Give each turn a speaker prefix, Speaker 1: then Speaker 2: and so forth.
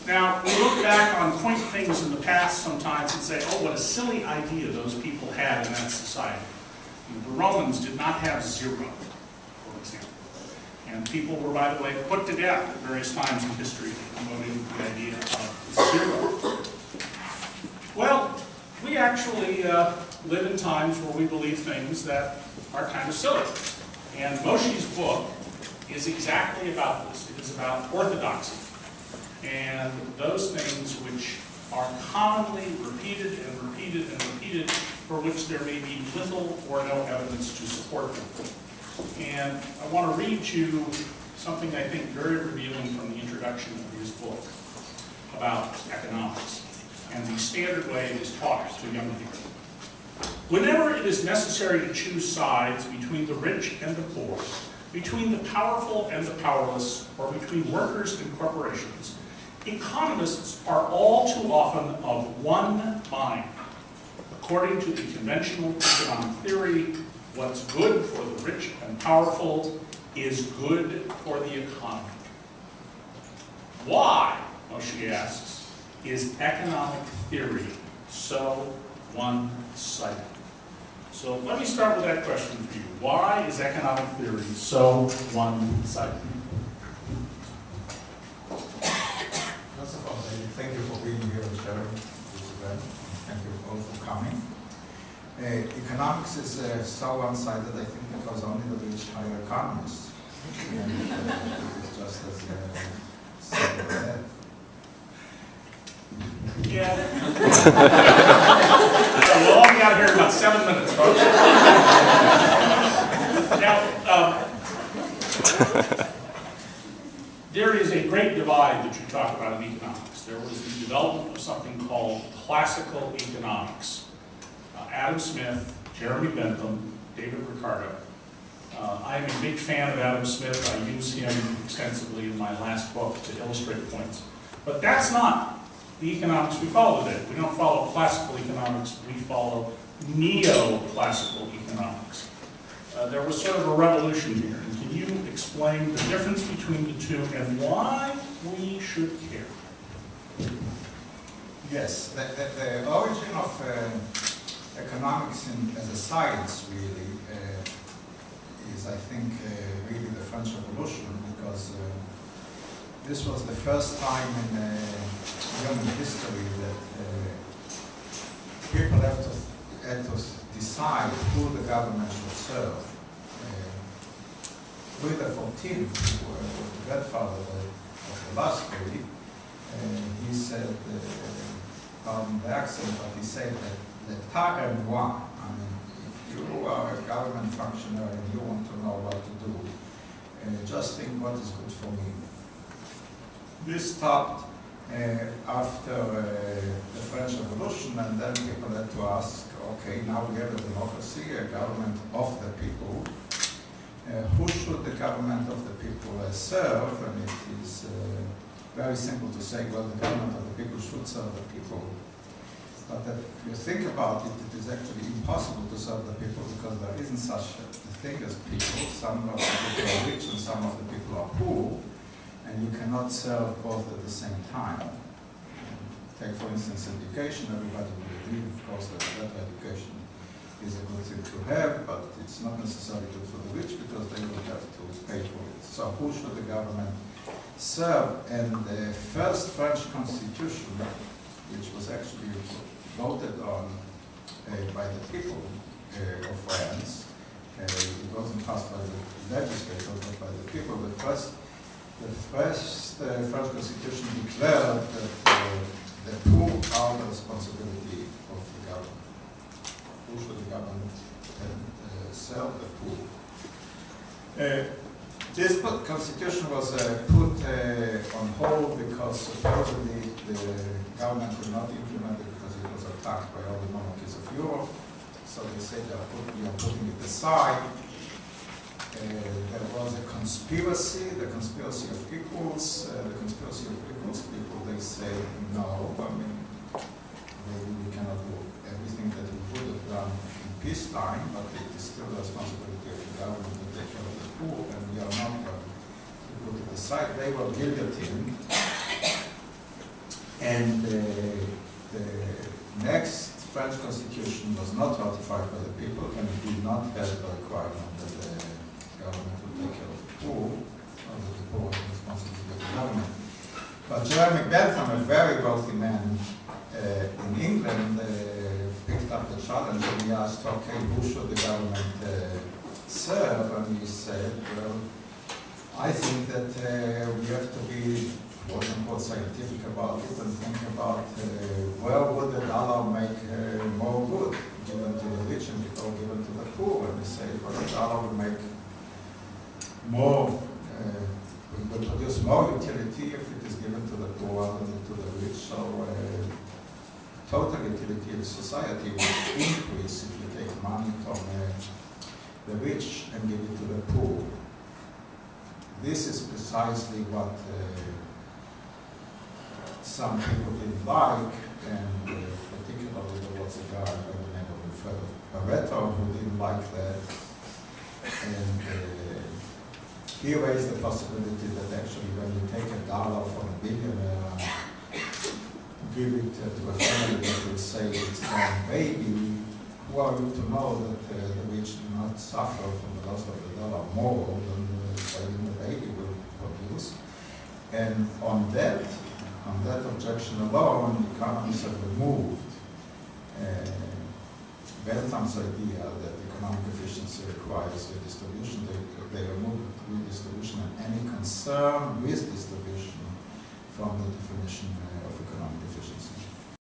Speaker 1: Now, we look back on quaint things in the past sometimes and say, oh, what a silly idea those people had in that society. The Romans did not have zero, for example. And people were, by the way, put to death at various times in history promoting the idea of zero. Well, we actually live in times where we believe things that are kind of silly. And Moshe's book is exactly about this. It is about orthodoxy and those things which are commonly repeated and repeated and repeated, for which there may be little or no evidence to support them. And I want to read you something I think very revealing from the introduction of his book about economics and the standard way it is taught to young people. Whenever it is necessary to choose sides between the rich and the poor, between the powerful and the powerless, or between workers and corporations, economists are all too often of one mind. According to the conventional economic theory, what's good for the rich and powerful is good for the economy. Why, Moshe asks, is economic theory so one-sided? So let me start with that question for you. Why is economic theory so one-sided?
Speaker 2: First of all, thank you for being here and sharing this event. Thank you all for coming. Economics is so one-sided, I think, because only the rich hire economists. And it's just as simple as that.
Speaker 1: Yeah. We'll all be out of here in about 7 minutes, folks. Now, there is a great divide that you talk about in economics. There was the development of something called classical economics. Adam Smith, Jeremy Bentham, David Ricardo. I am a big fan of Adam Smith. I use him extensively in my last book to illustrate points. But that's not the economics we follow today. We don't follow classical economics, we follow neo-classical economics. There was sort of a revolution here. And can you explain the difference between the two and why we should care?
Speaker 2: Yes, the origin of economics as a science really is, I think, really the French Revolution, because this was the first time in human history that people had to decide who the government should serve. Louis XIV, who was the grandfather of the last lady, he said, pardon the accent, but he said that l'État est moi. I mean, if you are a government functionary and you want to know what to do, just think what is good for me. This stopped after the French Revolution, and then people had to ask, okay, now we have a democracy, a government of the people. Who should the government of the people serve? And it is very simple to say, well, the government of the people should serve the people. But if you think about it, it is actually impossible to serve the people because there isn't such a thing as people. Some of the people are rich and some of the people are poor, and you cannot serve both at the same time. Take, for instance, education. Everybody will agree, of course, that better education is a good thing to have, but it's not necessarily good for the rich because they will have to pay for it. So who should the government serve? And the first French constitution, which was actually voted on by the people of France, it wasn't passed by the legislature, but by the people. The first French constitution declared that the poor are the responsibility of the government. Who should the government serve the poor? This constitution was put on hold because supposedly the government could not implement it because it was attacked by all the monarchies of Europe. So they said we are putting it aside. There was a conspiracy, the conspiracy of equals. The conspiracy of equals people, they say, no, I mean, maybe we cannot do everything that we would have done in peacetime, but it is still the responsibility of the government to take care of the poor, and we are not going to put it aside. They were guillotined. And the next French constitution was not ratified by the people, and it did not have the requirement that the government would take care of the poor, or that the poor was responsible to the government. But Jeremy Bentham, a very wealthy man in England, picked up the challenge and he asked, okay, who should the government serve? And he said, well, I think that we have to be quote-unquote scientific about it and think about where would the dollar make more good, given to the rich and or given to the poor. And he said, well, the dollar will make more, will produce more utility if it is given to the poor than to the rich. So total utility of society will increase if you take money from the rich and give it to the poor. This is precisely what some people didn't like, and particularly there was a guy by the name of Alfredo Pareto who didn't like that. And he raised the possibility that actually when you take $1 from a billionaire and give it to a family that will say it's their baby, who are you to know that the rich do not suffer from the loss of the dollar more than the baby will produce? And on that objection alone, economists have removed Bentham's idea that economic efficiency requires redistribution. They removed redistribution and any concern with distribution from the definition of economic efficiency.